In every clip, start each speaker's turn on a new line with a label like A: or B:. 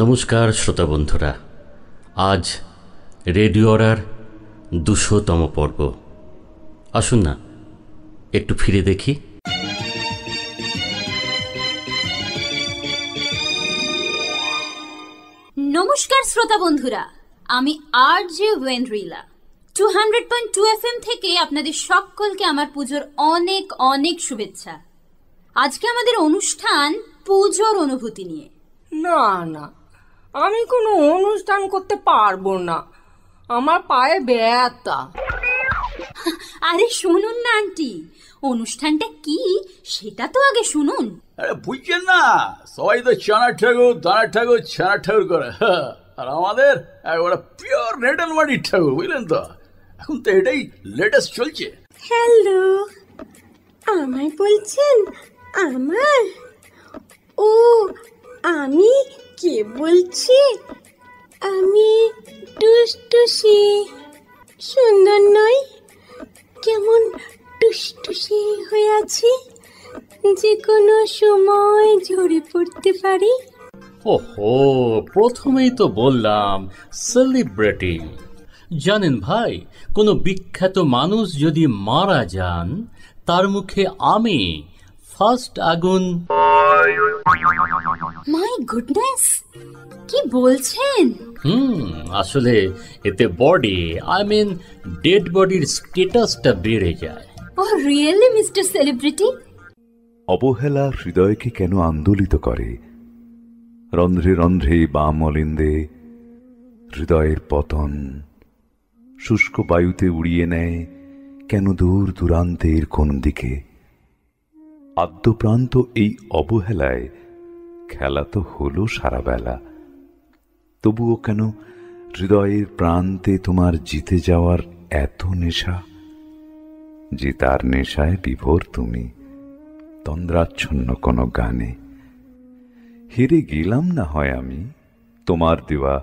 A: নমস্কার শ্রোতা বন্ধুরা, আজ রেডিও আওয়ার ২০০তম পর্ব। আসুন না একটু ফিরে দেখি।
B: নমস্কার শ্রোতা বন্ধুরা, আমি আরজে ওয়েন্দ্রিলা। 200.2 FM থেকে আপনাদের সকলকে আমার পুজোর অনেক অনেক শুভেচ্ছা। আজকে আমাদের অনুষ্ঠান পুজোর অনুভূতি নিয়ে।
C: না না, আমি কোনো অনুষ্ঠান করতে পারবো না, আমার পায়ে ব্যথা।
B: আরে শুনুন না আন্টি, অনুষ্ঠানটা কি সেটা তো আগে শুনুন।
D: আরে বুঝছেন না, সবাই তো চানা ঠাকুর দানা ঠাকুর ছানা ঠাকুর করে, আর আমাদের একবারে পিওর রেডেল মাটির ঠাকুর, বুঝলেন তো? এখন তো এটাই লেটেস্ট চলছে।
E: হ্যালো, আমায় বলছেন? আমার? ও, আমি কে বলছি? আমি টুসটুসি। সুন্দর নয়? কেমন টুসটুসি হয়ে আছি, যে কোনো সময় ঝরে পড়তে পারি।
A: ওহো, প্রথমেই তো বললাম সেলিব্রিটি। জানেন ভাই, কোনো বিখ্যাত মানুষ যদি মারা যান, তার মুখে আমি ফার্স্ট আগুন।
B: মাই গুডনেস, কি বলছেন?
A: আসলে এতে বডি, আই মিন ডেড বডির স্ট্যাটাসটা বেড়ে যায়।
B: ও রিয়েলি মিস্টার সেলিব্রিটি?
F: অবহেলা হৃদয়কে কেন আন্দোলিত করে? রন্ধ্রে রন্ধ্রে বা মলিন্দে হৃদয়ের পতন শুষ্ক বায়ুতে উড়িয়ে নেয় কেন দূর দূরান্তের কোন দিকে? আদ্যপ্রান্ত এই অবহেলায় খেলা তো হলো সারা বেলা, তবুও কেন হৃদয়ের প্রান্তে তোমার জিতে যাওয়ার এত নেশা? যে তার নেশায় বিভোর তুমি, তন্দ্রাচ্ছন্ন কোনো গানে। হেরে গেলাম না হয় আমি তোমার দেওয়া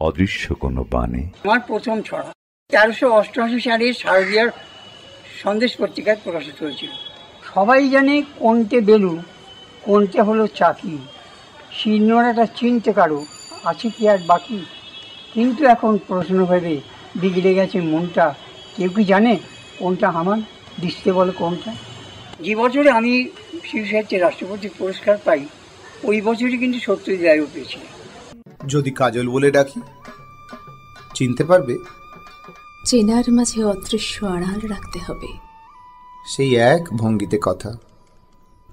F: অদৃশ্য কোনো বানে।
G: আমার প্রথম ছড়া 1388 সালের শারদীয়ার সন্দেশ পত্রিকায় প্রকাশিত হয়েছিল। সবাই জানে কোনটে বেলু, কোনটা হলো চাকি, শীর্ণরাটা চিনতে কারো আছে কি আর বাকি? কিন্তু এখন প্রশ্ন ভেবে বিগড়ে গেছে মনটা, কেউ কি জানে কোনটা আমার, দিতে বলো কোনটা? যে বছরে আমি শিশু সাহিত্যে রাষ্ট্রপতি পুরস্কার পাই, ওই বছরই কিন্তু সত্যজিৎ রায়ও পেয়েছি।
H: যদি কাজল বলে ডাকি চিনতে পারবে?
E: চেনার মাঝে অদৃশ্য আড়াল রাখতে হবে।
H: সেই এক ভঙ্গিতে কথা।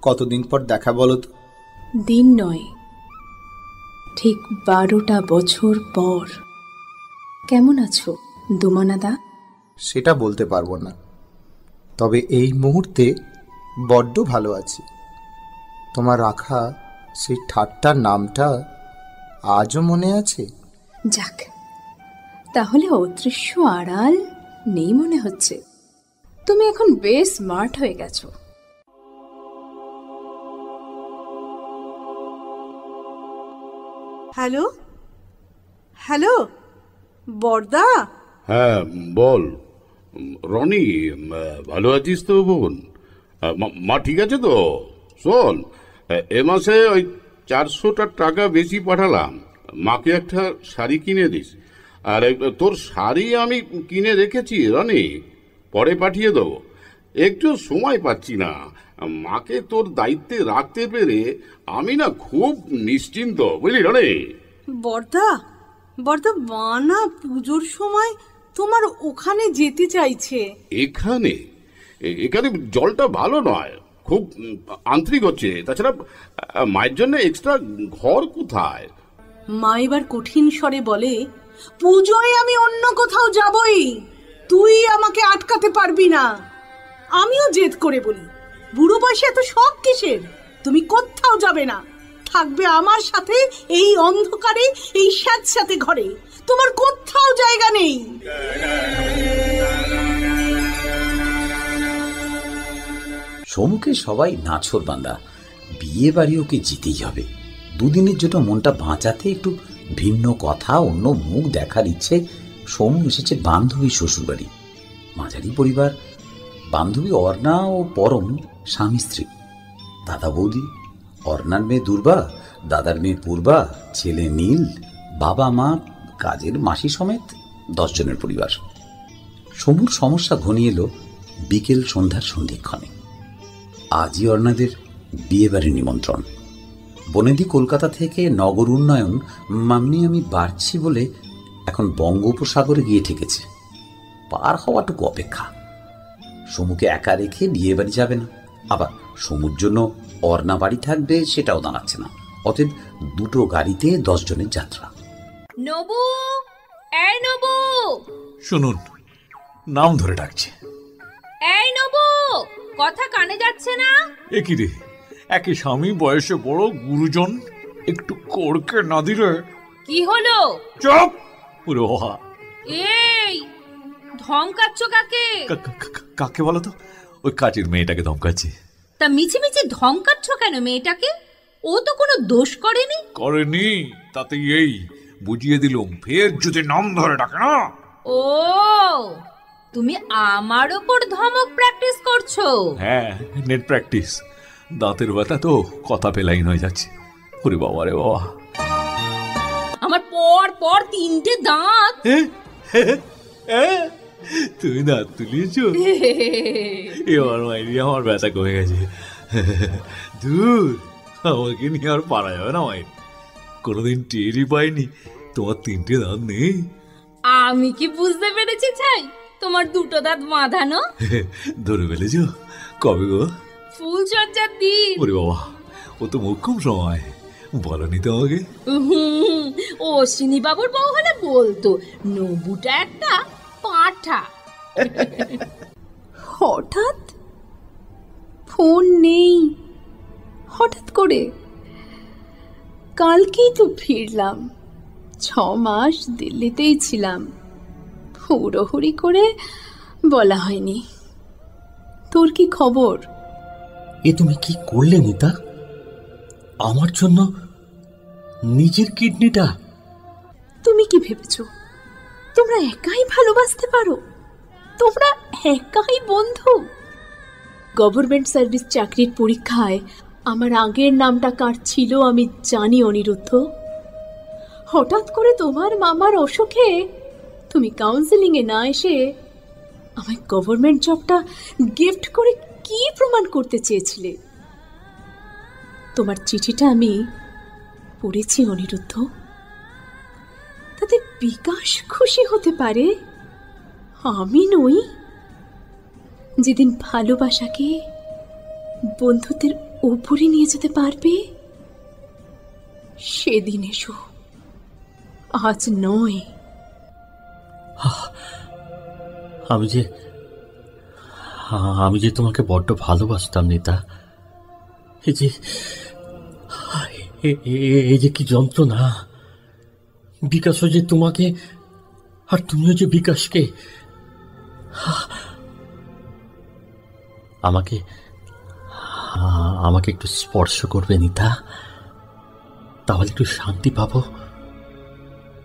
H: কতদিন পর দেখা বলো তো?
E: দিন নয়, ঠিক 12টা বছর পর। কেমন আছো দুমানাদা?
H: সেটা বলতে পারবো না, তবে এই মুহূর্তে বড্ড ভালো আছি। তোমার রাখা সেই ঠাট্টার নামটা আজও মনে আছে।
E: যাক, তাহলে অদৃশ্য আড়াল নেই মনে হচ্ছে। তুমি এখন বেশ স্মার্ট হয়ে গেছো।
I: হ্যালো হ্যালো, বড়দা?
J: হ্যাঁ বল রনি, ভালো আছিস তো বোন? মা ঠিক আছে তো? শোন, এ মাসে ওই 400টা টাকা বেশি পাঠালাম, মাকে একটা শাড়ি কিনে দিস। আর তোর শাড়ি আমি কিনে রেখেছি রনি, পরে পাঠিয়ে দেবো। একটু সময় পাচ্ছি না, মাকে তোর দায়িত্বে রাখতে পেরে আমি না খুব নিশ্চিন্ত, বুঝলি রনি?
I: বড়দা, বড়দা মা না পুজোর সময় তোমার ওখানে যেতে চাইছে।
J: এখানে এখানে জলটা ভালো নয়, খুব আন্তরিক হচ্ছে। তাছাড়া মায়ের জন্য এক্সট্রা ঘর কোথায়?
I: মা এবার কঠিন স্বরে বলে, পুজোয় আমি অন্য কোথাও যাবই, তুই আমাকে আটকাতে পারবি না। আমিও জেদ করে বলি, বুড়ো বয়সে এত শখ কিসের? তুমি কোথাও যাবে না, থাকবে আমার সাথে এই অন্ধকারে, এই স্যাঁতস্যাঁতে ঘরে। তোমার কোথাও জায়গা নেই।
K: সমুখে সবাই নাছোড় বান্দা, বিয়ে বাড়ি ওকে জিতেই হবে। দুদিনের জন্য মনটা বাঁচাতে একটু ভিন্ন কথা, অন্য মুখ দেখার ইচ্ছে সমু এসেছে বান্ধবী শ্বশুরবাড়ি। মাঝারি পরিবার, বান্ধবী অর্ণা ও পরম স্বামী স্ত্রী। দাদা বৌদি, অর্ণার মেয়ে দুর্বা দাদার মেয়ে পূর্বা, ছেলে নীল, বাবা মা, কাজের মাসি সমেত 10 জনের পরিবার। সমুর সমস্যা ঘনিয়ে এলো বিকেল সন্ধ্যার সন্ধিক্ষণে। আজই অর্ণাদের বিয়ে বাড়ির নিমন্ত্রণ। বনেদি কলকাতা থেকে নগর উন্নয়ন মামনি আমি বাড়ছি বলে এখন বঙ্গোপসাগরে গিয়ে ঠেকেছে। পার হওয়াটুকু অপেক্ষা। সমুকে একা রেখে বিয়ে বাড়ি যাবে না, আবার সমুর জন্য অর্ণা বাড়ি থাকবে সেটাও দাঁড়াচ্ছে না। অতএব দুটো গাড়িতে 10 জনের যাত্রা।
B: নবু, এই নবু,
L: শুনুন, নাম ধরে ডাকছে।
B: এই নবু, কথা কানে যাচ্ছে না?
L: এ কি রে, একই স্বামী, বয়সে বড়, গুরুজন, একটু করকে না দিলে।
B: কি হলো?
L: চুপ! ওরে বাবা,
B: এই ধমকাচ্ছ কাকে?
L: কাকে বলো তো? ওই কাজের মেয়েটাকে ধমকাচ্ছি।
B: তা মিছি মিছি ধমকাচ্ছ কেন মেয়েটাকে? ও তো কোনো দোষ করেনি।
L: করেনি তাতে এই বুঝিয়ে দিলুম, ফের যদি নাম ধরে ডাকে না।
B: ও, তুমি আমার ওপর ধমক প্র্যাকটিস করছো?
L: হ্যাঁ, নেট প্র্যাকটিস। দাঁতের ব্যথা তো কথা পেলাইন হয়ে যাচ্ছে। ওরে বাবা রে বাবা,
B: আমার পর পর 3টে দাঁত।
L: তুমি দাঁত তুলিয়েছো? এবার মাইরি আমার ব্যথা কমে গেছে। দূর, আমাকে নিয়ে আর পারা যাবে না মাইরি। কোনোদিন টেরই পাইনি তোমার 3টে দাঁত নেই।
B: আমি কি বুঝতে পেরেছি ছাই তোমার 2টো দাঁত বাঁধানো?
L: ধরে ফেলেছো? কবে গো?
B: ফুল চর্চার দিন।
L: ওরে বাবা, ও তো মোক্ষম সময়, বলনি তো আমাকে।
B: অশ্বিনী বাবুর বউ হলে বলতো নবুটা একটা পাঁঠা।
E: হঠাৎ ফোন নেই, হঠাৎ করে। কালকেই তো ফিরলাম, 6 মাস দিল্লিতেই ছিলাম, হুড়োহুড়ি করে বলা হয়নি। তোর কি খবর?
A: এ তুমি কি করলে নিতা? আমার জন্য নিজের কিডনিটা?
E: তুমি কি ভেবেছো তোমরা একাই ভালোবাসতে পারো? তোমরা একাই বন্ধু? গভর্নমেন্ট সার্ভিস চাকরির পরীক্ষায় আমার আগের নামটা কার ছিল আমি জানি অনিরুদ্ধ। হঠাৎ করে তোমার মামার অসুখে তুমি কাউন্সেলিংয়ে না এসে আমায় গভর্নমেন্ট জবটা গিফট করে কি প্রমাণ করতে চেয়েছিলে? তোমার চিঠিটা আমি পড়েছি অনিরুদ্ধ। তাতে বিকাশ খুশি হতে পারে, আমি নই। যেদিন ভালোবাসাকে বন্ধুত্বের উপরে নিয়ে যেতে পারবে সেদিন এসো, আজ নয়।
A: আমি যে তোমাকে বড্ড ভালোবাসতাম নিতা। এই যে কি যন্ত্রণা! বিকাশও যে তোমাকে, আর তুমিও যে বিকাশকে। আমাকে একটু স্পর্শ করবে নিতা, তাহলে একটু শান্তি পাবো।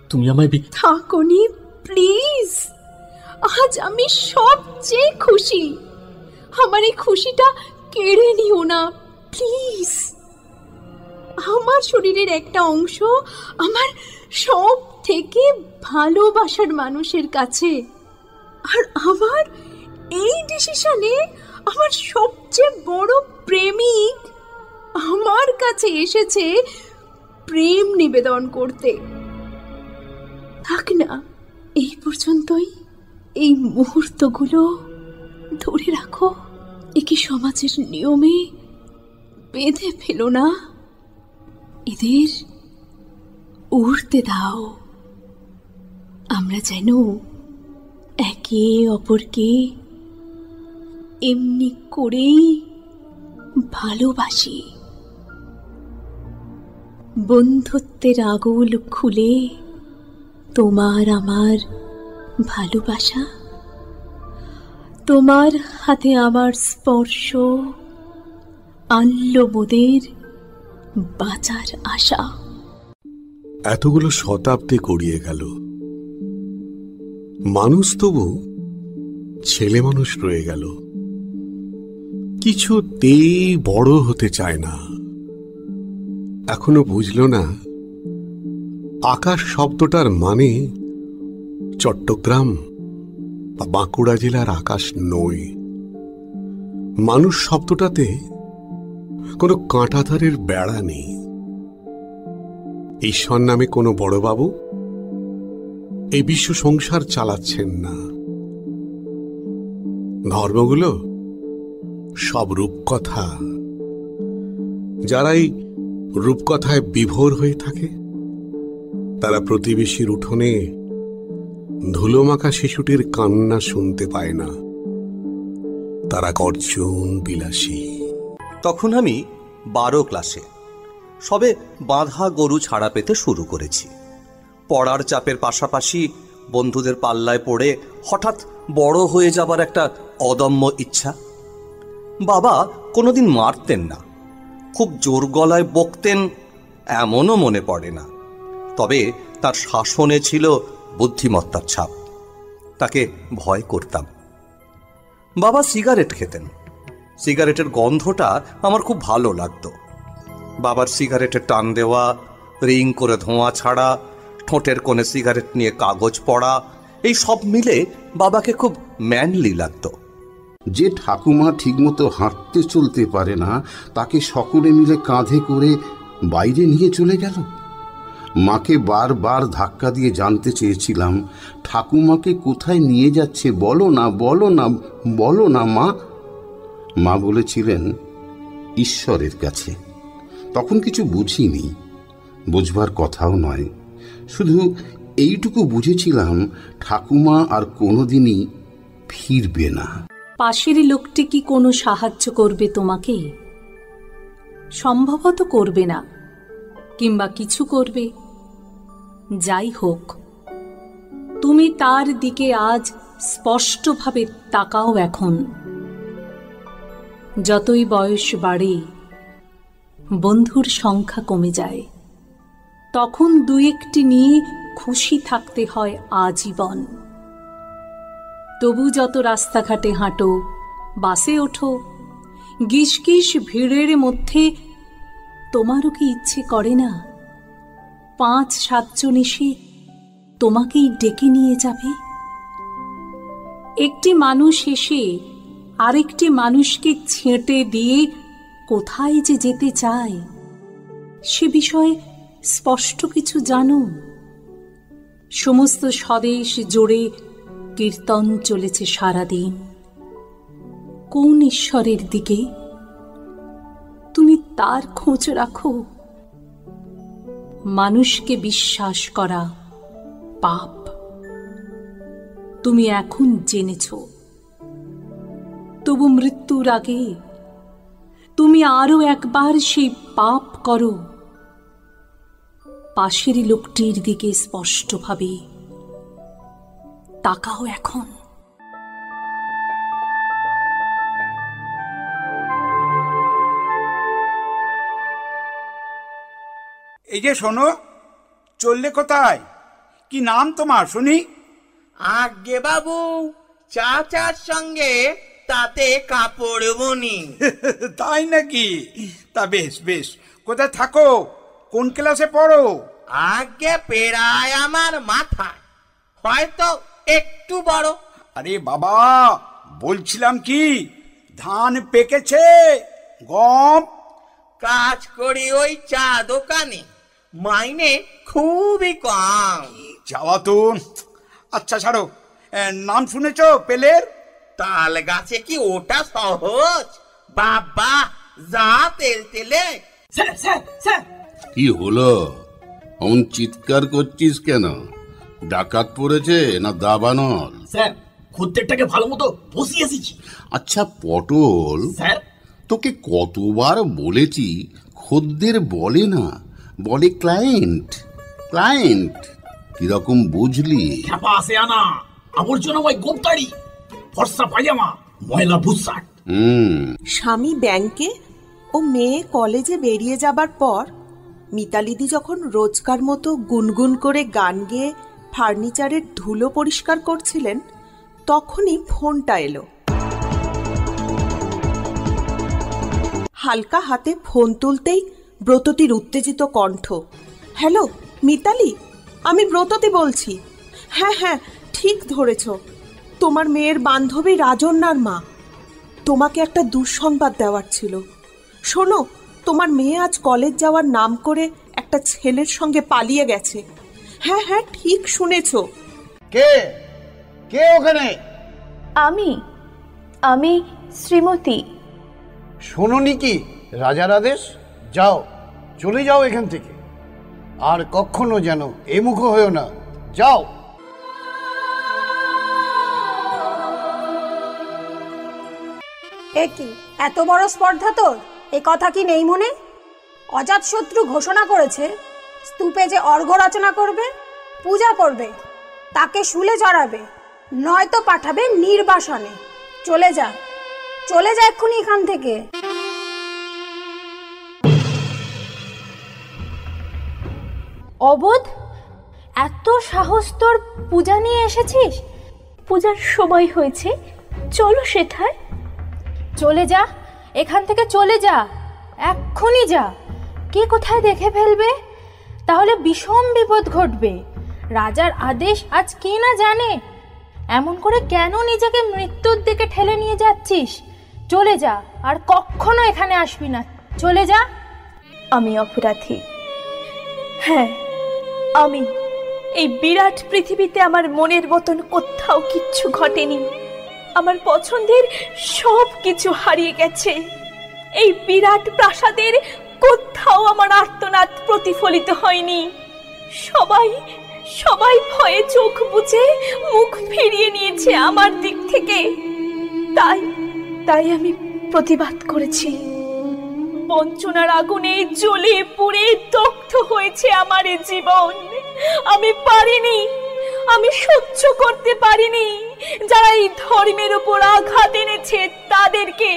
A: তুমি আমায়
E: থাকনি প্লিজ। আজ আমি সবচেয়ে খুশি, আমার এই খুশিটা কেড়ে নিও না প্লিজ। আমার শরীরের একটা অংশ আমার সব থেকে ভালোবাসার মানুষের কাছে, আর আমার এই ডিসিশনে আমার সবচেয়ে বড় প্রেমিক আমার কাছে এসেছে প্রেম নিবেদন করতে। থাক না, এই পর্যন্তই। এই মুহূর্তগুলো ধরে রাখো, একে সমাজের নিয়মে বেঁধে ফেলো না, এদের উড়তে দাও। আমরা যেন একে অপরকে এমনি করেই ভালোবাসি। বন্ধুত্বের আগুল খুলে তোমার আমার ভালোবাসা, তোমার হাতে আমার স্পর্শ আনলো মোদের বাঁচার আশা।
M: এতগুলো শতাব্দী গড়িয়ে গেল, মানুষ তবু ছেলে মানুষ রয়ে গেল, কিছুতেই বড় হতে চায় না। এখনো বুঝলো না আকাশ শব্দটার মানে চট্টগ্রাম বা বাঁকুড়া জেলার আকাশ নয়। মানুষ শব্দটাতে কোনো কাঁটাতারের বেড়া নেই। ঈশ্বর নামে কোনো বড়বাবু এই বিশ্ব সংসার চালাচ্ছেন না। ধর্মগুলো সব রূপকথা। যারাই রূপকথায় বিভোর হয়ে থাকে তারা প্রতিবেশীর উঠোনে ধুলোমাখা শিশুটির কান্না শুনতে পায় না। তারা গর্জন বিলাসী।
N: তখন আমি 12 ক্লাসে, সবে বাঁধা গরু ছাড়া পেতে শুরু করেছি। পড়ার চাপের পাশাপাশি বন্ধুদের পাল্লায় পড়ে হঠাৎ বড় হয়ে যাবার একটা অদম্য ইচ্ছা। বাবা কোনোদিন মারতেন না, খুব জোর গলায় বকতেন এমনও মনে পড়ে না। তবে তার শাসনে ছিল বুদ্ধিমত্তার ছাপ। তাকে ভয় করতাম। বাবা সিগারেট খেতেন। সিগারেটের গন্ধটা আমার খুব ভালো লাগতো। বাবার সিগারেটে টান দেওয়া, রিং করে ধোঁয়া ছাড়া, ঠোঁটের কোণে সিগারেট নিয়ে কাগজ পড়া, এই সব মিলে বাবাকে খুব ম্যানলি লাগতো।
J: যে ঠাকুমা ঠিকমতো হাঁটতে চলতে পারে না তাকে সকলে মিলে কাঁধে করে বাইরে নিয়ে চলে গেল। মাকে বারবার ধাক্কা দিয়ে জানতে চেয়েছিলাম, ঠাকুমাকে কোথায় নিয়ে যাচ্ছে, বলো না বলো না বলো না মা। মা বলেছিলেন ঈশ্বরের কাছে। তখন কিছু বুঝিনি, বুঝবার কথাও নয়। শুধু এইটুকু বুঝেছিলাম ঠাকুমা আর কোনোদিনই ফিরবে না।
E: পাশের লোকটি কি কোনো সাহায্য করবে তোমাকে? সম্ভবত করবে না, কিংবা কিছু করবে। যাই হোক, তুমি তার দিকে আজ স্পষ্টভাবে তাকাও। এখন যতই বয়স বাড়ে বন্ধুর সংখ্যা কমে যায়, তখন দু একটি নিয়ে খুশি থাকতে হয় আজীবন। তবু যত রাস্তাঘাটে হাঁটো, বাসে ওঠো, গিসগিস ভিড়ের মধ্যে তোমারও কি ইচ্ছে করে না 5-7 জন এসে তোমাকেই ডেকে নিয়ে যাবে? একটি মানুষ এসে আরেকটি মানুষকে ছেঁটে দিয়ে কোথায় যে যেতে চায় সে বিষয়ে স্পষ্ট কিছু জানো? সমস্ত স্বদেশ জুড়ে কীর্তন চলেছে সারাদিন। কোন ঈশ্বরের দিকে? তুমি তার খোঁজ রাখো। মানুষকে বিশ্বাস করা পাপ। তুমি এখন জেনেছ, তবু মৃত্যুর আগে তুমি আরো একবার সেই পাপ করো। পাশের লোকটির দিকে স্পষ্টভাবে তাকাও এখন।
O: এই যে শোনো, চললে কোথায়? কি নাম তোমার শুনি?
P: আজ্ঞে বাবু, চাচার সঙ্গে তাতে কাপড় বনি।
O: তাই নাকি? তা বেশ বেশ। কোথায় থাকো? কোন ক্লাসে পড়ো?
P: আজ্ঞে পেরায় আমার মাথা, হয়তো একটু বড়।
O: আরে বাবা, বলছিলাম কি, ধান পেকেছে, গম।
P: কাজ করি ওই চা দোকানে, মাইনে খুবই কম।
O: যাওয়া তো। আচ্ছা ছাড়ো, নাম শুনেছ পেলের?
P: তাল গাছে কি ওটা সহজ? বাবা যা তেল তেলে।
J: কি হলো? অমন চিৎকার করছিস কেন? ডাকাত পড়েছে না দাবানল?
Q: স্যার, খদ্দেরটাকে ভালো মতো বসিয়ে এসেছি।
J: আচ্ছা পটল,
Q: স্যার
J: তোকে কতবার বলেছি খদ্দের বলে না, বলে ক্লায়েন্ট। ক্লায়েন্ট কিরকম বুঝলি?
Q: খ্যাপা আসে আনা, আবর্জনাময় গোপতাড়ি, ফর্সা পায়জামা, ময়লা বুটশার্ট।
R: স্বামী ব্যাংকে ও মেয়ে কলেজে বেরিয়ে যাবার পর মিতালিদি যখন রোজকার মতো গুনগুন করে গান গেয়ে ফার্নিচারের ধুলো পরিষ্কার করছিলেন, তখনই ফোনটা এলো। হালকা হাতে ফোন তুলতেই ব্রততীর উত্তেজিত কণ্ঠ। হ্যালো মিতালি, আমি ব্রততী বলছি। হ্যাঁ হ্যাঁ, ঠিক ধরেছ, তোমার মেয়ের বান্ধবী রাজন্যার মা। তোমাকে একটা দুঃসংবাদ দেওয়ার ছিল। শোনো, তোমার মেয়ে আজ কলেজ যাওয়ার নাম করে একটা ছেলের সঙ্গে পালিয়ে গেছে। হ্যাঁ হ্যাঁ, ঠিক শুনেছ।
S: কে কে ওখানে?
E: আমি শ্রীমতী।
S: শোনোনি কি রাজার আদেশ? যাও, চলে যাও এখান থেকে, আর কখনো যেন এমুখ হয়েও না। যাও।
T: এ কি এত বড় স্পর্ধা তোর? এ কথা কি নেই মনে? অজাতশত্রু ঘোষণা করেছে স্তূপে যে অর্ঘ্য রচনা করবে, পূজা করবে, তাকে শুলে চড়াবে, নয়তো পাঠাবে নির্বাসনে। চলে যা, চলে যা এক্ষুনি এখান থেকে।
E: অবোধ, এত সাহস তোর পূজা নিয়ে এসেছিস? পূজার সময় হয়েছে, চলো সেথায়। চলে যা, এখান থেকে চলে যা, এক্ষুনি যা। কে কোথায় দেখে ফেলবে, তাহলে বিষম বিপদ ঘটবে। রাজার আদেশ আজ কে না জানে। এমন করে কেন নিজেকে মৃত্যুর দিকে ঠেলে নিয়ে যাচ্ছিস? চলে যা, আর কখনো এখানে আসবি না। চলে যা। আমি অপরাধী, হ্যাঁ আমি। এই বিরাট পৃথিবীতে আমার মনের মতন কোথাও কিচ্ছু ঘটেনি। আমার পছন্দের সব কিছু হারিয়ে গেছে। এই বিরাট প্রাসাদের কোথাও আমার আর্তনাদ প্রতিফলিত হয়নি। সবাই সবাই ভয়ে চোখ বুজে মুখ ফিরিয়ে নিয়েছে আমার দিক থেকে। তাই আমি প্রতিবাদ করেছি। বঞ্চনার আগুনে জ্বলে পুড়ে দগ্ধ হয়েছে আমার জীবন। আমি পারিনি, আমি সহ্য করতে পারিনি যারা এই ধর্মের উপর আঘাত এনেছে তাদেরকে।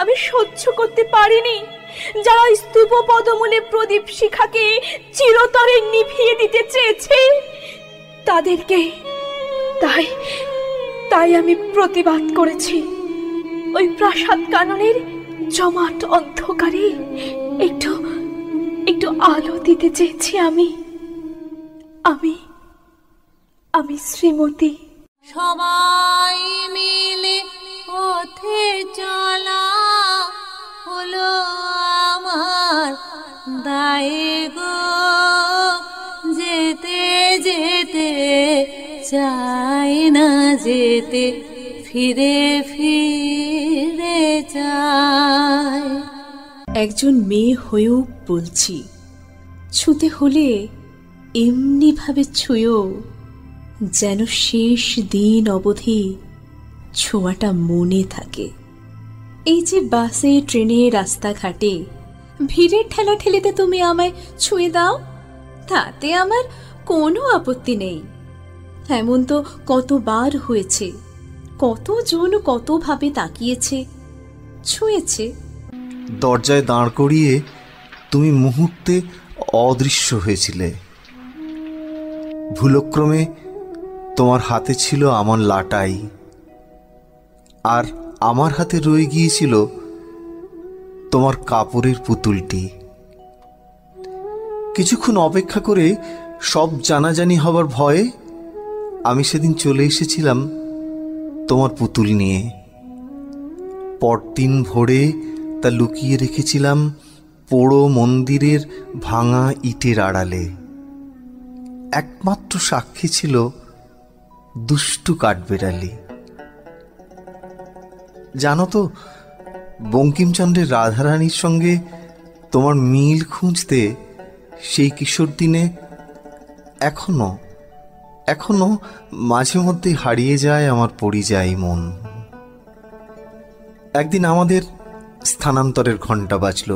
E: আমি সহ্য করতে পারিনি যারা স্তূপ পদমূলে প্রদীপ শিখাকে চিরতরে নিভিয়ে দিতে চেয়েছে তাদেরকে। তাই আমি প্রতিবাদ করেছি। ওই প্রাসাদ কাননের জমাট অন্ধকারে একটু আলো দিতে চেয়েছি আমি শ্রীমতী।
U: সবাই মিলে পথে চলা হলো আমার দায়ে গো, যেতে যেতে চাই না যেতে, ফিরে ফিরে যায়।
E: একজন মেয়ে হয়েও বলছি, ছুতে হলে এমনি ভাবে ছুঁয়ো যেন শেষ দিন অবধি ছোঁয়াটা মনে থাকে। এই যে বাসে, ট্রেনে, রাস্তাঘাটে ভিড়ের ঠেলাঠেলিতে তুমি আমায় ছুঁয়ে দাও, তাতে আমার কোনো আপত্তি নেই। এমন তো কতবার হয়েছে, কতজন কতভাবে তাকিয়েছে, ছুঁয়েছে।
H: দরজায় দাঁড় করিয়ে তুমি মুহূর্তে অদৃশ্য হয়েছিলে। ভুলক্রমে তোমার হাতে ছিল আমার লাটাই, আর আমার হাতে রয়ে গিয়েছিল তোমার কাপড়ের পুতুলটি। কিছুক্ষণ অপেক্ষা করে সব জানাজানি হবার ভয়ে আমি সেদিন চলে এসেছিলাম তোমার পুতুল নিয়ে। পরদিন ভোরে তা লুকিয়ে রেখেছিলাম পোড়ো মন্দিরের ভাঙা ইটের আড়ালে। একমাত্র সাক্ষী ছিল দুষ্টু কাঠবেড়ালি। জানো তো, বঙ্কিমচন্দ্রের রাধারানীর সঙ্গে তোমার মিল খুঁজতে সেই কিশোর দিনে এখনো মাঝে মধ্যে হারিয়ে যায় আমার পরিযায়ী মন। একদিন আমাদের স্থানান্তরের ঘণ্টা বাজল।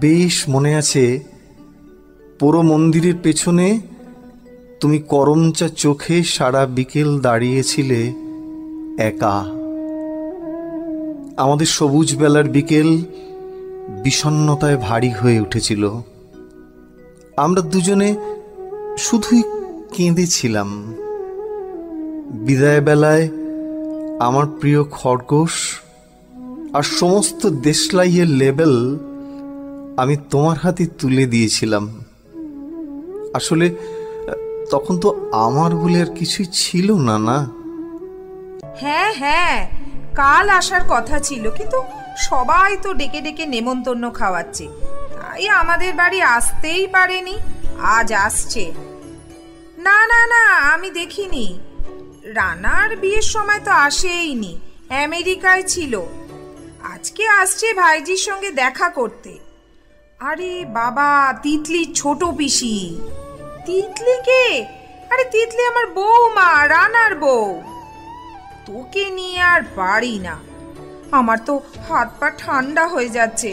H: বেশ মনে আছে, পুরো মন্দিরের পেছনে তুমি করমচা চোখে সারা বিকেল দাঁড়িয়েছিলে একা। আমাদের সবুজ বেলার বিকেল বিষণ্ণতায় ভারী হয়ে উঠেছিল। আমরা দুজনে শুধুই কেঁদেছিলাম। বিদায় বেলায় আমার প্রিয় খরগোশ আর সমস্ত দেশলাইয়ের লেবেল আমি তোমার হাতে তুলে দিয়েছিলাম। আসলে তখন তো আমার বলে আর কিছুই ছিল না। না,
C: হ্যাঁ হ্যাঁ, কাল আসার কথা ছিল, কিন্তু সবাই তো ডেকে ডেকে নেমন্তন্ন খাওয়াচ্ছে, তাই আমাদের বাড়ি আসতেই পারেনি। আজ আসছে। না না না, আমি দেখিনি। রানার বিয়ের সময় তো আসেইনি, আমেরিকায় ছিল। আজকে আসছে ভাইজির সঙ্গে দেখা করতে। আরে বাবা, তিতলির ছোট পিসি। তিতলি কে? আরে তিতলি আমার বউমা, রানার বউ। তোকে নিয়ে আর পারি না, আমার তো হাত পা ঠান্ডা হয়ে যাচ্ছে।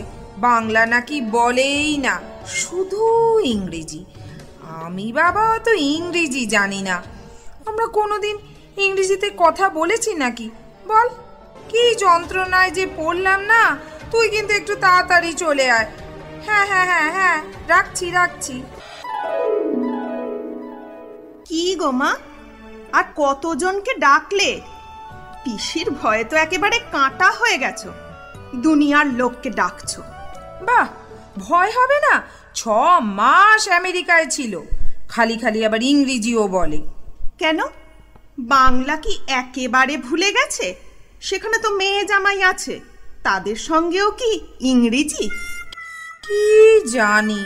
C: বাংলা নাকি বলেই না, শুধু ইংরেজি। আমি বাবা তো ইংরেজি জানি না। আমরা কোনোদিন ইংরেজিতে কথা বলেছি নাকি বল? কি যন্ত্রণায় যে পড়লাম না। তুই কিন্তু একটু তাড়াতাড়ি চলে আয়। হ্যাঁ হ্যাঁ হ্যাঁ হ্যাঁ, রাখছি রাখছি।
R: কি গো মা, আর কতজনকে ডাকলে? পিসির ভয়ে তো একেবারে কাঁটা হয়ে গেছো, দুনিয়ার লোককে ডাকছো।
C: বাহ, ভয় হবে না? 6 মাস আমেরিকায় ছিল, খালি খালি আবার ইংরেজিও বলে।
R: কেন, বাংলা কি একেবারে ভুলে গেছে? সেখানে তো মেয়ে জামাই আছে, তাদের সঙ্গেও কি ইংরেজি?
C: কি জানি,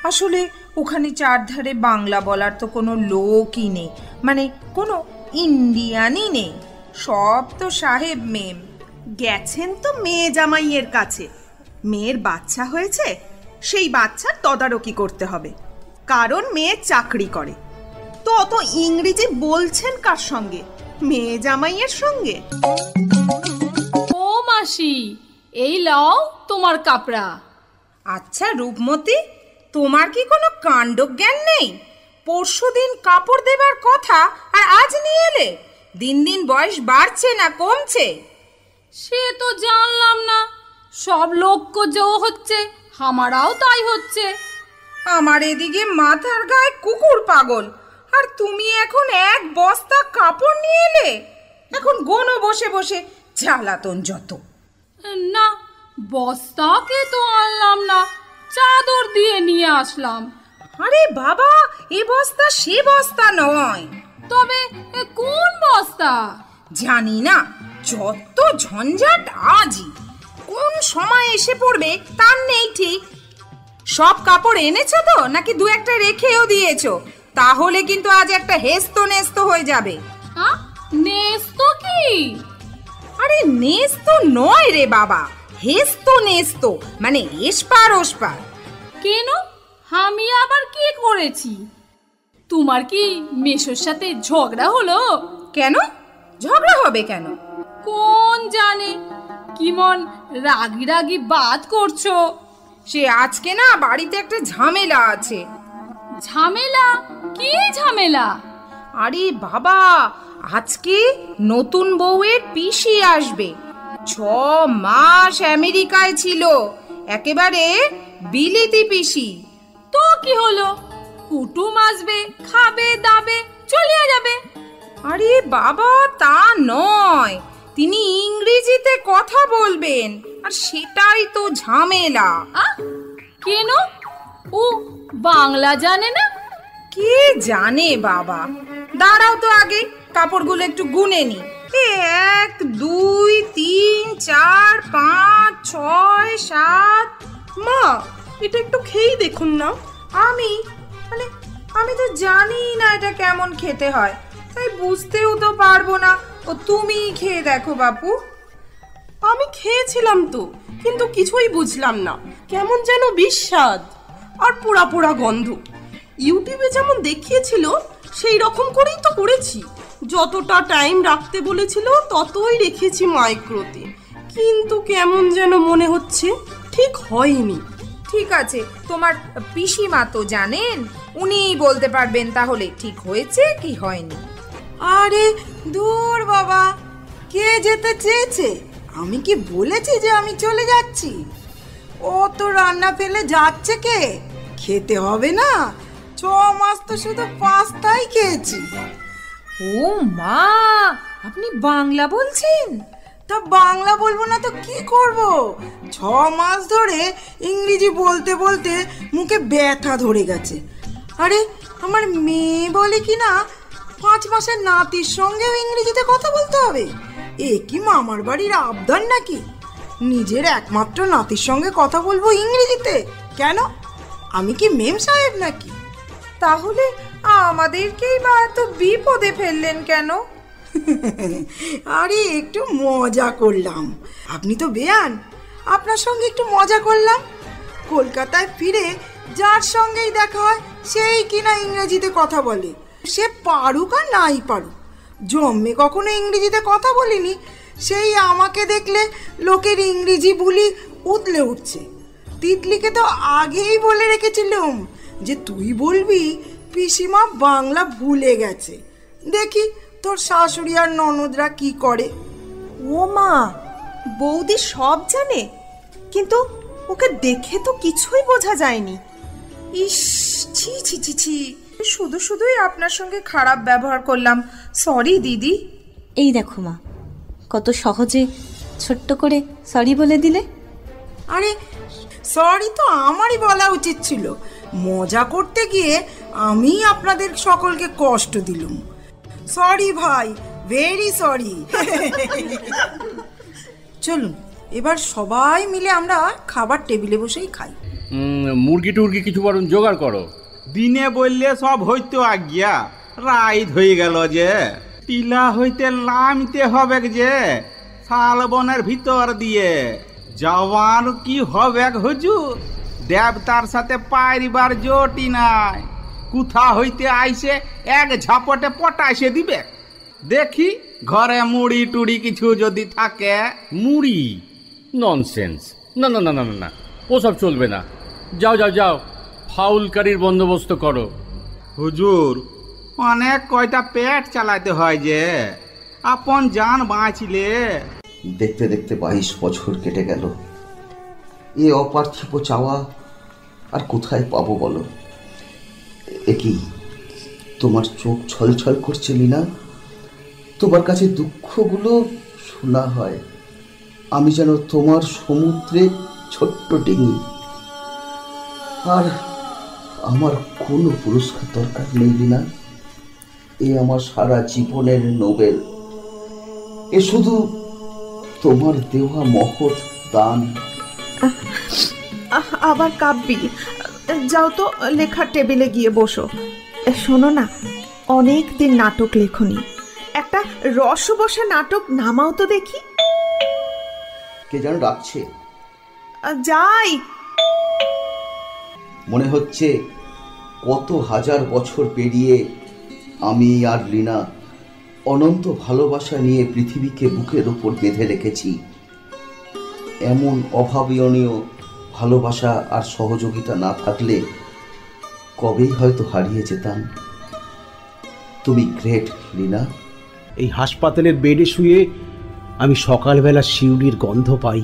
C: আসলে ওখানে চারধারে বাংলা বলার তো কোনো লোকই নেই, মানে কোনো ইন্ডিয়ানই নেই। সব তো সাহেব মেম।
R: গেছেন তো মেয়ে জামাইয়ের কাছে, মেয়ের বাচ্চা হয়েছে, সেই বাচ্চার তদারকি করতে হবে, কারণ মেয়ে চাকরি করে। তো অত ইংরেজি বলছেন কার সঙ্গে? মেয়ে জামাইয়ের সঙ্গে।
U: ও মাসি, এই লও তোমার কাপড়া।
C: আচ্ছা রূপমতি, তোমার কি কোনো কাণ্ডজ্ঞান নেই? পরশুদিন কাপড় দেবার কথা, আর আজ নিয়ে এলে। দিন দিন বয়স বাড়ছে না কমছে?
U: সে তো জানলাম না, সব লোক যে হচ্ছে, আমারাও তাই হচ্ছে।
C: আমার এদিকে মাথার গায়ে কুকুর পাগল, আর তুমি এখন 1 বস্তা কাপড় নিয়ে এলে। এখন গোনো বসে বসে, জ্বালাতন যত।
U: না, বস্তাকে তো আনলাম না, চাদর দিয়ে নিয়ে আসলাম।
C: আরে বাবা, এ বস্তা সে বস্তা নয়।
U: তবে কোন বস্তা?
C: জানি না, যত ঝঞ্ঝাট আজই। কোন সময় এসে পড়বে তার নেই ঠিক। সব কাপড় এনেছো তো, নাকি 2-1টা রেখেও দিয়েছো? তাহলে কিন্তু আজ একটা হেস্ত নেস্ত হয়ে যাবে।
U: নেস্ত কি?
C: আরে নেস্ত নয় রে বাবা, হেস্ত নেস্ত, মানে এসপার ওসপার।
U: কেন, আমি আবার কি করেছি? তোমার কি মেশোর সাথে ঝগড়া হলো?
C: কেন ঝগড়া হবে কেন?
U: কোন জানে কি মন রাগি রাগি বাত করছো।
C: সে আজকে না বাড়িতে একটা ঝামেলা আছে।
U: ঝামেলা? কি ঝামেলা?
C: আরে বাবা, আজকে নতুন বউয়ের পিসি আসবে। 6 মাস আমেরিকায় ছিল, একেবারে বিলিতি পিসি।
U: তো কি হলো, কুটুম আসবে, খাবে দাবে, চলিয়া যাবে।
C: আরে বাবা, তা নয়, তিনি ইংরেজিতে কথা বলবেন, আর সেটাই তো ঝামেলা।
U: কেন, ও বাংলা জানে না?
C: কে জানে বাবা। দাঁড়াও তো আগে কাপড়গুলো একটু গুনে নি। 1 2 3 4 5 6 7।
R: মা, এটা একটু খেয়েই দেখুন না।
C: আমি তো জানি না এটা কেমন খেতে হয়, তাই বুঝতেও তো পারবো না। ও তুমিই খেয়ে দেখো বাপু।
R: আমি খেয়েছিলাম তো, কিন্তু কিছুই বুঝলাম না, কেমন যেন বিস্বাদ আর পোড়া পোড়া গন্ধ। ইউটিউবে যেমন দেখিয়েছিল সেই রকম করেই তো করেছি। যতটা টাইম রাখতে বলেছিল ততই রেখেছি মাইক্রোতে, কিন্তু কেমন যেন মনে হচ্ছে ঠিক হয়নি।
C: ঠিক আছে, তোমার পিসিমা তো জানেন, উনিই বলতে পারবেন তাহলে ঠিক হয়েছে কি হয়নি।
V: আরে দূর বাবা, কে যেতে চেয়েছে? আমি কি বলেছি যে আমি চলে যাচ্ছি? ও তো রান্না ফেলে যাচ্ছে কে? খেতে হবে না? 6 মাস তো শুধু পাস্তাই খেয়েছি।
C: ও মা, আপনি বাংলা বলছেন?
V: তা বাংলা বলবো না তো কি করব? 6 মাস ধরে ইংরেজি বলতে বলতে মুখে ব্যথা ধরে গেছে। আরে আমার মেয়ে বলে কি না 5 মাসের নাতির সঙ্গেও ইংরেজিতে কথা বলতে হবে। এ কি মামার বাড়ির আবদার নাকি? নিজের একমাত্র নাতির সঙ্গে কথা বলবো ইংরেজিতে? কেন, আমি কি মেম সাহেব নাকি?
C: তাহলে আমাদেরকেই বা এত বিপদে ফেললেন কেন?
V: আরে একটু মজা করলাম। আপনি তো বেয়ান, আপনার সঙ্গে একটু মজা করলাম। কলকাতায় ফিরে যার সঙ্গেই দেখা হয় সেই কিনা ইংরেজিতে কথা বলে, সে পারুক আর নাই পারুক। জন্মে কখনো ইংরেজিতে কথা বলিনি, সেই আমাকে দেখলে লোকের ইংরেজি বুলি উতলে উঠছে। তিতলিকে তো আগেই বলে রেখেছিলাম যে তুই বলবি পিসিমা বাংলা ভুলে গেছে। দেখি তোর শাশুড়ি আর ননদরা কি করে।
R: ও মা, বৌদি সব জানে, কিন্তু ওকে দেখে তো কিছুই বোঝা যায়নি।
C: ইস, ছি ছি ছি ছি, শুধু শুধুই আপনার সঙ্গে খারাপ ব্যবহার করলাম। সরি দিদি।
D: এই দেখো মা, কত সহজে ছোট্ট করে সরি বলে দিলে।
V: আরে সরি তো আমারই বলা উচিত ছিল। মজা করতে গিয়ে আমি আপনাদের সকলকে কষ্ট দিলাম। সরি ভাই, ভেরি সরি। চলুন এবার সবাই মিলে আমরা খাবার টেবিলে বসেই খাই।
A: মুরগি টুরগি কিছু বরং জোগাড় করো।
O: দিনে বললে সব হইতো আজ্ঞা, রাইত হয়ে গেল যে টিলা হইতে নামতে হবে যে শালবনের ভিতর দিয়ে। জওয়ান কি হবে হুজুর, দেবতার সাথে পারিবার জোটি নাই। কোথা হইতে আইসে এক ঝাপটে পটাইসে দিবে। দেখি ঘরে মুড়ি টুড়ি কিছু যদি থাকে।
A: মুড়ি? ননসেন্স, না না না না না, ওসব চলবে না। যাও যাও যাও, ফাউল কারির বন্দোবস্ত করো।
O: হুজুর, অনেক কয়টা পেট চালাতে হয় যে, আপন জান বাঁচলে।
F: দেখতে দেখতে 22 বছর কেটে গেল। এ অপার্থিব চাওয়া আর কোথায় পাবো বলো? একই তোমার চোখ ছলছল করছে লীনা, তোমার কাছে দুঃখগুলো শোনা হয়। আমি যেন তোমার সমুদ্রে ছোট্ট ডিঙি, আর আমার কোনো পুরস্কার দরকার নেই লীনা। এ আমার সারা জীবনের নোবেল, এ শুধু তোমার দেওয়া মহৎ দান।
R: আবার কাব্যি, যাও তো লেখার টেবিলে গিয়ে বসো। শোনো না, অনেক দিন নাটক লেখনি, একটা রসবসা নাটক নামাও তো দেখি।
F: কে যেন ডাকছে।
R: যাই।
F: মনে হচ্ছে কত হাজার বছর পেরিয়ে আমি আর লীনা অনন্ত ভালোবাসা নিয়ে পৃথিবীকে বুকের উপর বেঁধে রেখেছি। এমন অভাবনীয় ভালোবাসা আর সহযোগিতা না থাকলে কবেই হয়তো হারিয়ে যেতাম। তুমি গ্রেট লীনা।
W: এই হাসপাতালের বেডে শুয়ে আমি সকালবেলা শিউলির গন্ধ পাই।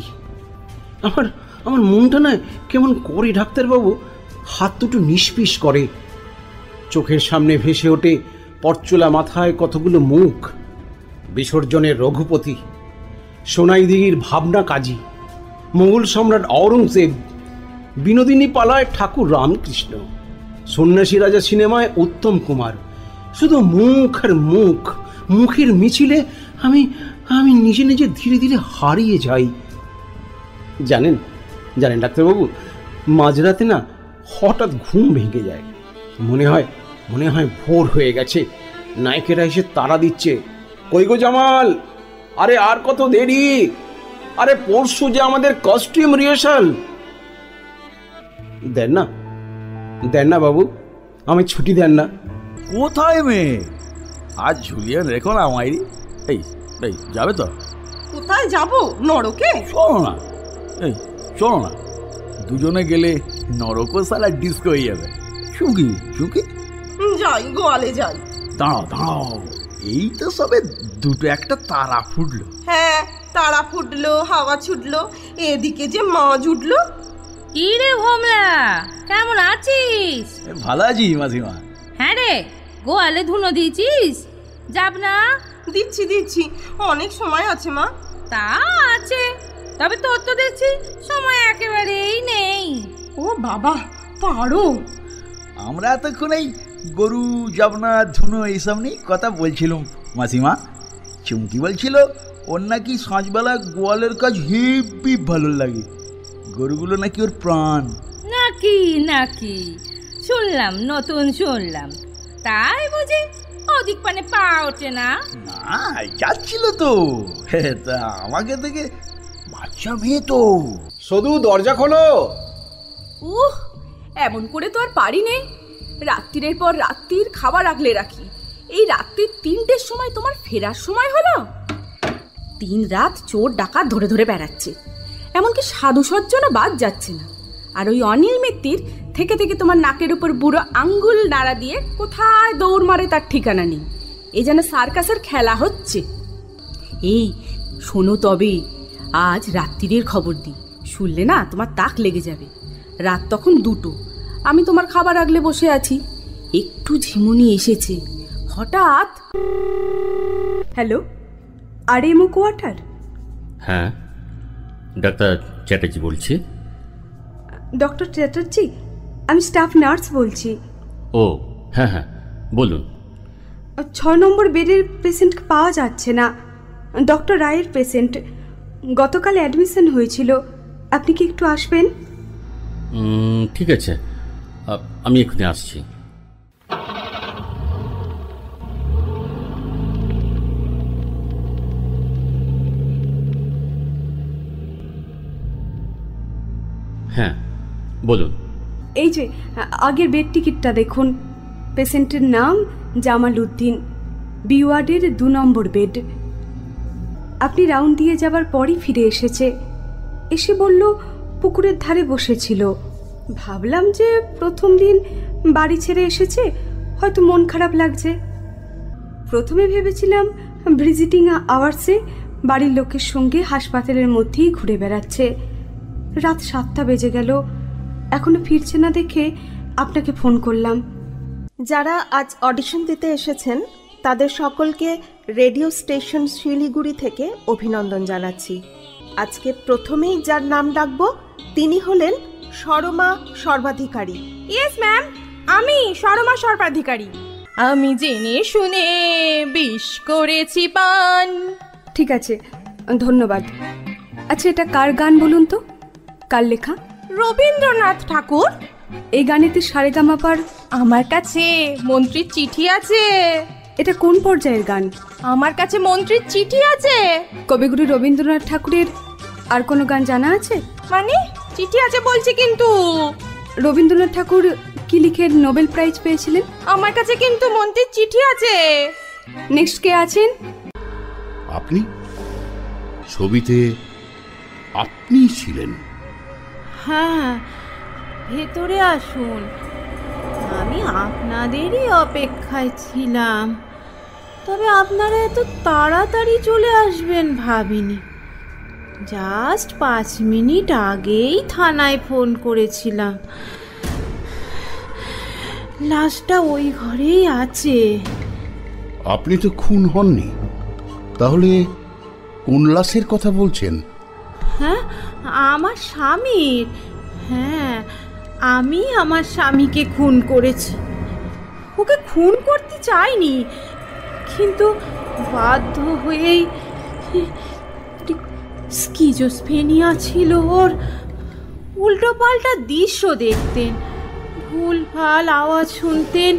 W: আমার মনটা না কেমন করে ডাক্তারবাবু, হাত দুটো নিষ্পিস করে। চোখের সামনে ভেসে ওঠে পরচুলা মাথায় কতগুলো মুখ। বিসর্জনের রঘুপতি, সোনাইদিঘির ভাবনা কাজী, মোগল সম্রাট আওরঙ্গজেব, বিনোদিনী পালায় ঠাকুর রামকৃষ্ণ, সন্ন্যাসী রাজা সিনেমায় উত্তম কুমার। শুধু মুখ আর মুখ, মুখের মিছিলে আমি নিজে নিজে ধীরে ধীরে হারিয়ে যাই। জানেন ডাক্তারবাবু, মাঝরাতে না হঠাৎ ঘুম ভেঙে যায়। মনে হয় ভোর হয়ে গেছে, নায়কেরা এসে তাড়া দিচ্ছে। কই গো জামাল, আরে আর কত দেরি, আরে পরশু যে আমাদের কস্টিউম রিহার্সাল। দেন না বাবু, আমি ছুটি দেন না।
Q: কোথায় মেয়ে? আজ ঝুলিয়ে রেখো না মাইরি। এই যাবে তো?
R: কোথায় যাবো? নরকে?
Q: শোনো না, দুজনে গেলে নরকও সালা ডিস্কো হয়ে যাবে। চুকি
R: যাই, গোয়ালে যাই।
Q: দাঁড়াও, এই তো সবে দুটো একটা তারা ফুটলো।
R: হ্যাঁ, তারা ফুটলো, হাওয়া ছুটলো, এদিকে যে মাছ উঠলো।
U: কি রে ভোমলা, কেমন আছিস?
Q: ভালো আছি মাসিমা।
U: হ্যাঁ রে, গোয়ালে ধুনো দিয়েছিস? যাব না?
R: দিচ্ছি, অনেক সময় আছে মা।
G: তা আছে, তবে তোর তো দেখছি সময় একেবারেই নেই।
V: ও বাবা, পারো?
Q: আমরা এতক্ষণ এই গরু, জবনা, ধুনো এইসব নিয়ে কথা বলছিলাম মাসিমা। চুমকি বলছিল ওর নাকি সাঁঝবেলা গোয়ালের কাজ হেবি ভালো লাগে, গরুগুলো নাকি ওর প্রাণ।
G: নাকি নাকি শুনলাম, নতুন শুনলাম। তাই বুঝি ওদিক পানে পা ওঠে না?
Q: না, যাচ্ছিল তো, তা আমাকে দেখে বাচ্চা মেয়ে তো।
S: শুধু দরজা খোলো।
E: উহ, এমন করে তো আর পারি নে। রাত্রির পর রাত্রির খাবার আগলে রাখি, এই রাত্রির 3টের সময় তোমার ফেরার সময় হলো। 3 রাত চোর ডাকাত ধরে ধরে বেড়াচ্ছে, এমনকি সাধু সজ্জনও বাদ যাচ্ছে না। আর ওই অনিল মিত্তির থেকে থেকে তোমার নাকের উপর বুড়ো আঙ্গুল নাড়া দিয়ে কোথায় দৌড় মারে তার ঠিকানা নেই। এই যেন সার্কাসের খেলা হচ্ছে। এই শোনো, তবে আজ রাত্রির খবর দিই, শুনলে না তোমার তাক লেগে যাবে। রাত তখন 2টো, আমি তোমার খাবার আগলে বসে আছি, একটু ঝিমুনি এসেছে। হঠাৎ, হ্যালো, আরএমও কোয়ার্টার?
A: হ্যাঁ, ডাক্তার চ্যাটার্জি বলছি।
E: ডক্টর চ্যাটার্জি, আমি স্টাফ নার্স বলছি।
A: ও হ্যাঁ হ্যাঁ, বলুন।
E: 6 নম্বর বেডের পেশেন্ট পাওয়া যাচ্ছে না, ডক্টর রায়ের পেশেন্ট, গতকাল অ্যাডমিশন হয়েছিল। আপনি কি একটু আসবেন?
A: ঠিক আছে, আমি এক্ষুনি আসছি। হ্যাঁ বলুন।
E: এই যে আগের বেড টিকিটটা দেখুন, পেশেন্টের নাম জামাল উদ্দিন, বি ওয়ার্ডের 2 নম্বর বেড। আপনি রাউন্ড দিয়ে যাবার পরই ফিরে এসেছে, এসে বলল পুকুরের ধারে বসেছিল। ভাবলাম যে প্রথম দিন বাড়ি ছেড়ে এসেছে, হয়তো মন খারাপ লাগছে। প্রথমে ভেবেছিলাম ভিজিটিং আওয়ার্সে বাড়ির লোকের সঙ্গে হাসপাতালের মধ্যেই ঘুরে বেড়াচ্ছে। রাত 7টা বেজে গেল, এখনো ফিরছে না দেখে আপনাকে ফোন করলাম।
R: যারা আজ অডিশন দিতে এসেছেন তাদের সকলকে রেডিও স্টেশন শিলিগুড়ি থেকে অভিনন্দন জানাচ্ছি। আজকে প্রথমেই যার নাম ডাকবো তিনি হলেন সরমা সর্বাধিকারী।
E: ইয়েস ম্যাম, আমি সরমা সর্বাধিকারী।
U: আমি জেনে শুনে বিষ করেছি পান।
E: ঠিক আছে, ধন্যবাদ। আচ্ছা, এটা কার গান বলুন তো? কার লেখা?
U: রবীন্দ্রনাথ ঠাকুর।
E: এই গানেতে সারেগামাপার
U: আমার কাছে মন্ত্রীর চিঠি আছে।
E: এটা কোন পর্যায়ের গান?
U: আমার কাছে মন্ত্রীর চিঠি আছে।
E: কবিগুরু রবীন্দ্রনাথ ঠাকুরের আর কোনো গান জানা আছে?
U: মানে চিঠি আছে বলছি, কিন্তু
E: রবীন্দ্রনাথ ঠাকুর কি লিখে নোবেল প্রাইজ পেয়েছিলেন?
U: আমার কাছে কিন্তু মন্ত্রীর চিঠি আছে।
E: নেক্সট কে আছেন?
J: আপনি? ছবিতে আপনি ছিলেন?
U: হ্যাঁ, ভেতরে আসুন, আমি আপনাদেরই অপেক্ষায় ছিলাম। তবে আপনারা এত তাড়াতাড়ি চলে আসবেন ভাবিনি। জাস্ট 5 মিনিট আগেই থানায় ফোন করেছিলাম, লাশটা ওই ঘরেই আছে।
J: আপনি তো খুন হননি, তাহলে কোন লাশের কথা বলছেন?
U: হ্যাঁ, আমার স্বামীর। হ্যাঁ, আমি আমার স্বামীকে খুন করেছি। ওকে খুন করতে চাইনি, কিন্তু বাধ্য হয়েই। স্কিজোস্ফেনিয়া ছিল ওর, উল্টো পাল্টা দৃশ্য দেখতেন, ভুলভাল আওয়াজ শুনতেন,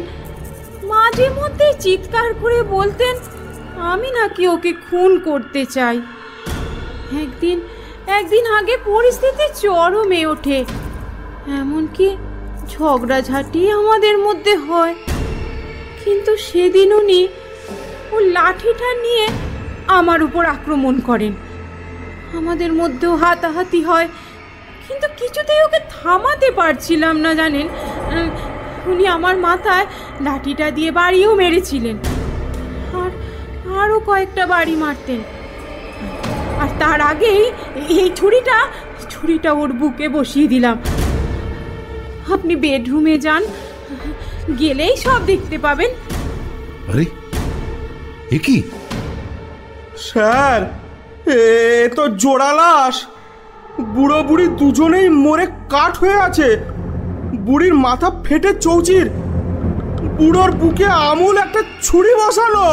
U: মাঝে মধ্যে চিৎকার করে বলতেন আমি নাকি ওকে খুন করতে চাই। একদিন আগে পরিস্থিতি চরমে ওঠে, এমনকি ঝগড়াঝাটি আমাদের মধ্যে হয়। কিন্তু সেদিন উনি ও লাঠিটা নিয়ে আমার উপর আক্রমণ করেন। আমাদের মধ্যেও হাতাহাতি হয়, কিন্তু কিছুতেই ওকে থামাতে পারছিলাম না। জানেন, উনি আমার মাথায় লাঠিটা দিয়ে বাড়িও মেরেছিলেন, আর আরও কয়েকটা বাড়ি মারতেন। আর তার আগেই এই ছুরিটা ওর বুকে বসিয়ে দিলাম। আপনি বেডরুমে যান, গেলেই সব দেখতে পাবেন।
J: আরে এ কি?
O: স্যার,
I: এ তো জোড়া লাশ। বুড়ো বুড়ি দুজনেই মরে কাঠ হয়ে আছে। বুড়ির মাথা ফেটে চৌচির, বুড়োর বুকে আমূল একটা ছুরি বসানো।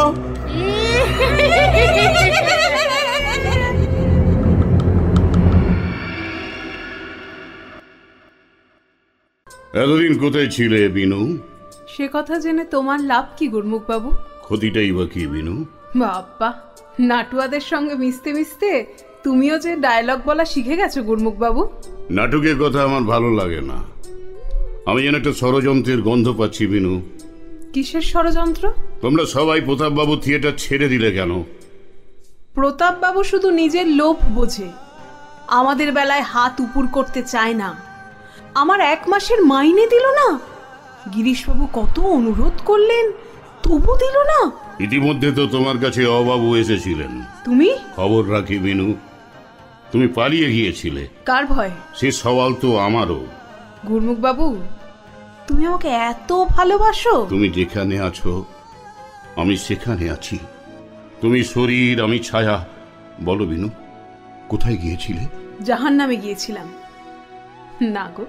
J: এতদিন কোথায় ছিলে বিনু?
U: সে কথা জেনে তোমার লাভ কি গুরমুখ বাবু?
J: ক্ষতিটাই বা কি বিনু?
U: বাবা, নাটুয়াদের সঙ্গে মিশতে মিশতে তুমিও যে ডায়লগ বলা শিখে গেছো গুরমুখ বাবু।
J: নাটকের কথা আমার ভালো লাগে না। আমি যেন একটা ষড়যন্ত্রের গন্ধ পাচ্ছি বিনু।
U: কিসের ষড়যন্ত্র?
J: তোমরা সবাই প্রতাপবাবু থিয়েটার ছেড়ে দিলে কেন?
E: প্রতাপ বাবু শুধু নিজের লোভ বোঝে, আমাদের বেলায় হাত উপুর করতে চায় না। আমার 1 মাসের মাইনে দিল না। গিরিশবাবু কত অনুরোধ করলেন, তবু দিল না।
J: ইতিমধ্যে তো তোমার কাছে অবাবু এসেছিলেন।
E: তুমি
J: খবর রাখি বিনু, তুমি পালিয়ে গিয়েছিলে।
E: কার ভয়?
J: সে সওয়াল তো আমারও।
E: গুরমুখ বাবু, তুমি আমাকে এত ভালোবাসো?
J: তুমি যেখানে আছো আমি সেখানে আছি। তুমি শরীর, আমি ছায়া। বলো বিনু, কোথায় গিয়েছিলে?
E: জাহান্নামে গিয়েছিলাম। না গো,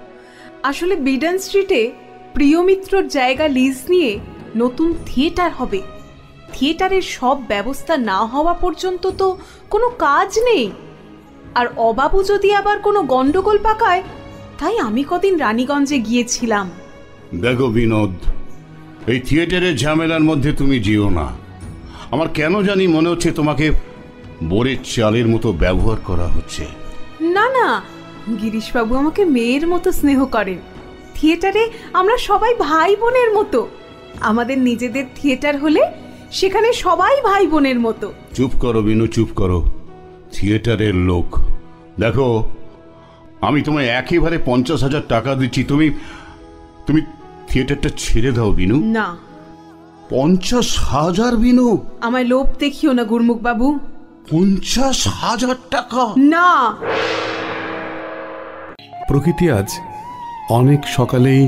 E: আসলে বিডন স্ট্রিটে প্রিয়মিত্রর জায়গা লিজ নিয়ে নতুন থিয়েটার হবে। থিয়েটারের সব ব্যবস্থা না হওয়া পর্যন্ত তো কোনো কাজ নেই। আর অবাবু যদি আবার কোনো গন্ডগোল পাকায়, তাই আমি কদিন রানীগঞ্জে গিয়েছিলাম।
J: দেখো বিনোদ, এই থিয়েটারের ঝামেলার মধ্যে তুমি যেও না। আমার কেন জানি মনে হচ্ছে তোমাকে বোরের চালের মতো ব্যবহার করা হচ্ছে।
E: না না, গিরিশবাবু আমাকে মেয়ের মতো স্নেহ করেন। থিয়েটারে আমরা সবাই ভাই বোনের মতো। আমাদের নিজেদের থিয়েটার হলে সেখানে সবাই ভাই বোনের মতো।
J: চুপ করো বিনু, চুপ করো। থিয়েটারের লোক, দেখো আমি তোমায় একেবারে 50,000 টাকা দিচ্ছি। তুমি তুমি থিয়েটারটা ছেড়ে দাও বিনু।
E: না।
J: 50,000 বিনু?
E: আমায় লোভ দেখিও না গুরমুখ বাবু।
J: 50,000 টাকা?
E: না।
M: প্রকৃতি আজ অনেক সকালেই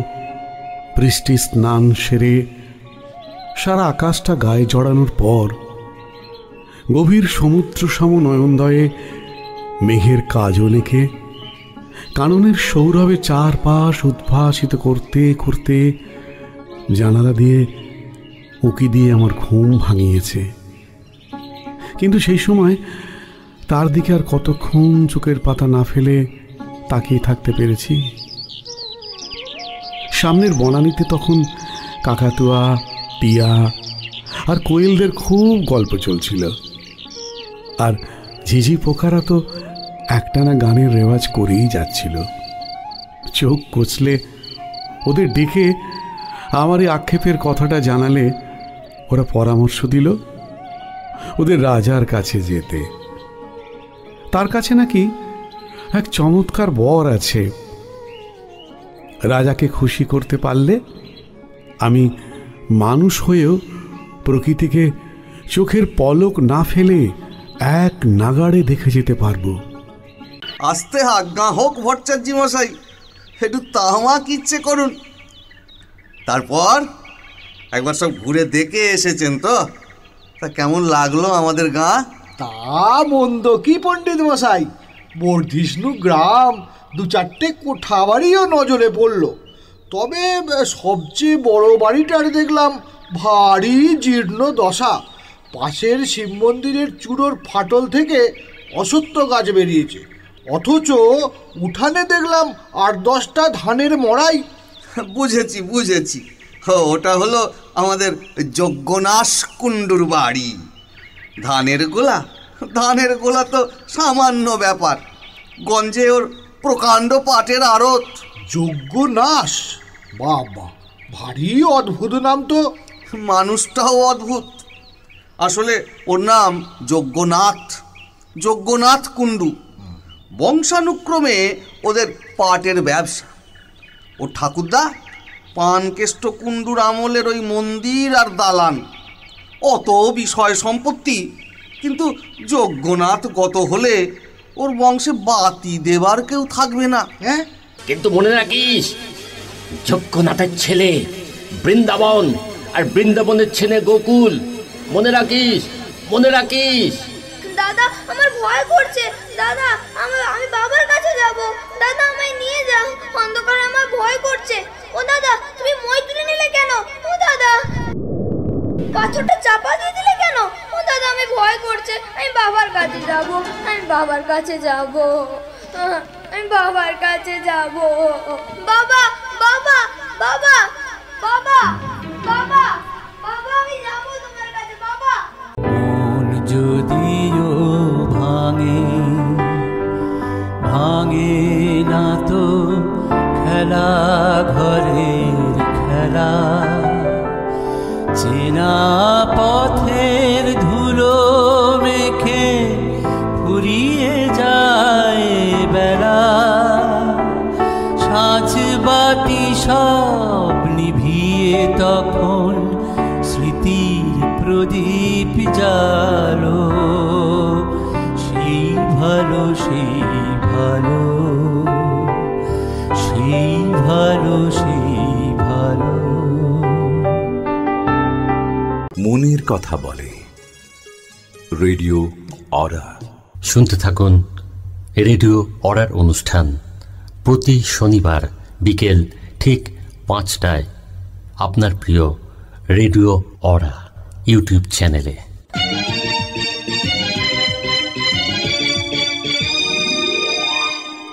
M: বৃষ্টি স্নান সেরে সারা আকাশটা গায়ে জড়ানোর পর গভীর সমুদ্র সম নয়নদয়ে মেঘের কাজল এঁকে কাননের সৌরভে চারপাশ উদ্ভাসিত করতে করতে জানালা দিয়ে উঁকি দিয়ে আমার ঘুম ভাঙিয়েছে। কিন্তু সেই সময় তার দিকে আর কতক্ষণ চোখের পাতা না ফেলে তাকিয়ে থাকতে পেরেছি। সামনের বনানীতে তখন কাকাতুয়া, টিয়া আর কোয়েলদের খুব গল্প চলছিল। আর ঝিঝি পোকারা তো একটানা গানের রেওয়াজ করেই যাচ্ছিল। চোখ কচলে ওদের ডেকে আমার এই আক্ষেপের কথাটা জানালে ওরা পরামর্শ দিল ওদের রাজার কাছে যেতে। তার কাছে নাকি এক চমৎকার বর আছে। রাজাকে খুশি করতে পারলে আমি মানুষ হয়েও প্রকৃতিকে চোখের পলক না ফেলে এক নাগাড়ে দেখে যেতে পারবো।
N: আস্তে আজ্ঞা হোক ভট্টাচার্য মশাই, একটু তামাক ইচ্ছে করুন। তারপর একবার সব ঘুরে দেখে এসেছেন তো, তা কেমন লাগলো আমাদের গাঁ?
S: তা মন্দ কি পণ্ডিত মশাই, বর্ধিষ্ণু গ্রাম, 2-4টে কোঠা বাড়িও নজরে পড়ল। তবে সবচেয়ে বড় বাড়িটার দেখলাম ভারী জীর্ণ দশা। পাশের শিব মন্দিরের চূড়োর ফাটল থেকে অসত্য গাছ বেরিয়েছে, অথচ উঠানে দেখলাম 8-10টা ধানের মড়াই।
N: বুঝেছি বুঝেছি, ওটা হলো আমাদের যজ্ঞনাশ কুণ্ডুর বাড়ি। ধানের গোলা তো সামান্য ব্যাপার, গঞ্জে ওর প্রকাণ্ড পাটের আড়ত।
S: যজ্ঞনাশ, বাবা ভারী অদ্ভুত নাম তো।
N: মানুষটাও অদ্ভুত। আসলে ওর নাম যজ্ঞনাথ কুণ্ডু। বংশানুক্রমে ওদের পাটের ব্যবসা। ও ঠাকুরদা পানকেষ্ট কুণ্ডুর আমলের ওই মন্দির আর দালান, অত বিষয় সম্পত্তি। কিন্তু যজ্ঞনাথ গত হলে ওর বংশে বাতি দেবার কেউ থাকবে না।
S: হ্যাঁ,
K: কিন্তু মনে রাখিস, যজ্ঞনাথের ছেলে বৃন্দাবন, আর বৃন্দাবনের ছেলে গোকুল। মনে রাখিস, মনে রাখিস।
B: দাদা আমার ভয় করছে, দাদা আমি বাবার কাছে যাব, দাদা আমায় নিয়ে যাও, অন্ধকারে আমার ভয় করছে। ও দাদা তুমি মই তুলে নিলে কেন? ও দাদা পাথরটা চাপা দিয়ে দিলে কেন? ও দাদা আমি ভয় করছে, আমি বাবার কাছে যাব, আমি বাবার কাছে যাব, আমি বাবার কাছে যাব। বাবা বাবা বাবা বাবা বাবা বাবা আমি যাব তোমার কাছে বাবা।
L: মন যদিও ভাঙে ভাঙে না তো খেলা ঘরের খেলা, চেনা পথের ধুলো মেখে ফুরিয়ে যায় বেলা, সাঁচ বাতি সব নিভিয়ে তখন স্মৃতির প্রদীপ জালো, সেই ভালো সেই ভালো সেই ভালো সেই ভালো।
P: মনের কথা বলে রেডিও অরা।
K: শুনতে থাকুন রেডিও অরার অনুষ্ঠান প্রতি শনিবার বিকেল ঠিক 5টায় আপনার প্রিয় রেডিও অরা ইউটিউব চ্যানেলে।